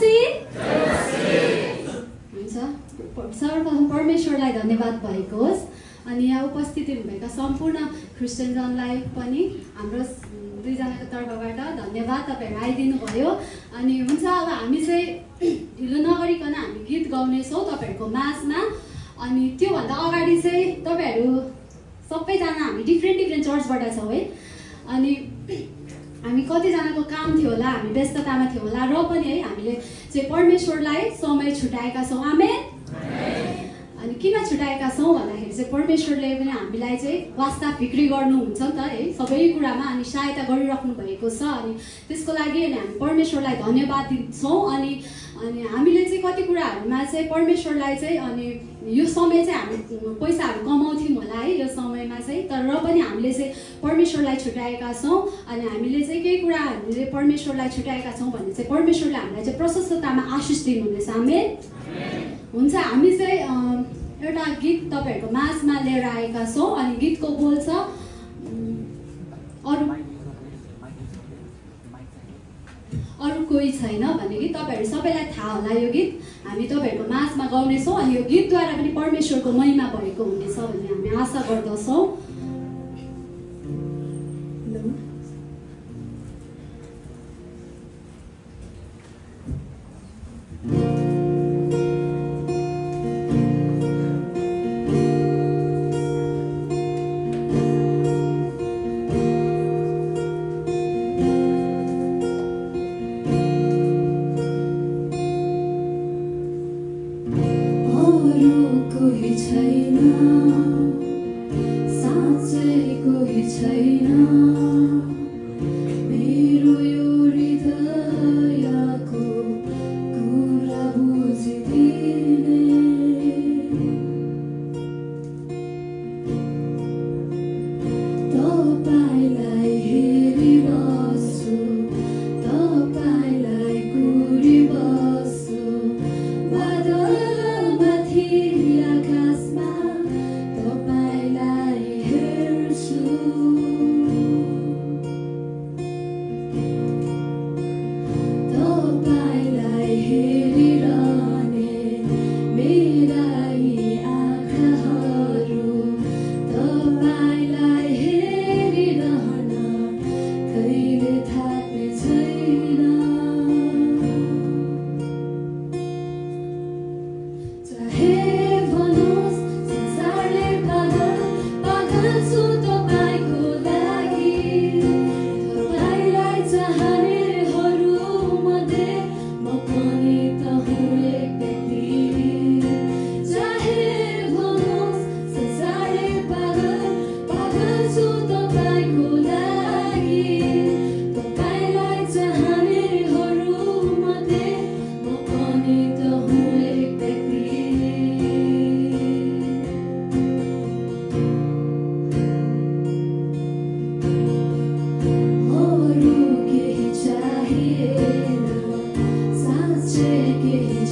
मसीह हुन्छ। सर्वप्रथम परमेश्वरलाई धन्यवाद भएको होस्। अनि यहाँ उपस्थित हुनुभएका सम्पूर्ण क्रिस्चियनजनलाई पनि हाम्रो दुईजनाको तर्फबाट धन्यवाद, तपाईँहरू आइदिनु भयो। अनि हुन्छ, अब हामी चाहिँ ढिलो नगरिकन हामी गीत गाउनेछौँ तपाईँहरूको माझमा। अनि त्योभन्दा अगाडि चाहिँ तपाईँहरू सबैजना हामी डिफ्रेन्ट चर्चबाट छौँ है। अनि हामी कतिजनाको काम थियो होला, हामी व्यस्ततामा थियो होला, र पनि है हामीले चाहिँ परमेश्वरलाई समय छुट्याएका छौँ। आमेन। अनि किन छुट्याएका छौँ भन्दाखेरि चाहिँ परमेश्वरले पनि हामीलाई चाहिँ वास्ता फिक्री गर्नुहुन्छ नि त है, सबै कुरामा अनि सहायता गरिराख्नु भएको छ। अनि त्यसको लागि अनि हामी परमेश्वरलाई धन्यवाद दिन्छौँ। अनि हामीले चाहिँ कति कुराहरूमा चाहिँ परमेश्वरलाई चाहिँ अनि यो समय चाहिँ हामी पैसाहरू कमाउँथ्यौँ होला है यो समयमा चाहिँ, तर र पनि हामीले चाहिँ परमेश्वरलाई छुट्याएका छौँ। अनि हामीले चाहिँ केही कुरा हामीले परमेश्वरलाई छुट्याएका छौँ भने चाहिँ परमेश्वरले हामीलाई चाहिँ प्रशस्ततामा आशिष दिनुहुनेछ। आमेन। हुन्छ, हामी चाहिँ एउटा गीत तपाईँहरूको माझमा लिएर आएका छौँ। अनि गीतको बोल छ अरू कोही छैन भन्ने गीत। तपाईँहरू सबैलाई थाहा होला यो गीत। हामी तपाईँहरूको माझमा गाउनेछौँ। अनि यो गीतद्वारा पनि परमेश्वरको महिमा भएको हुनेछ भन्ने हामी आशा गर्दछौँ।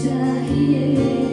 चाहिए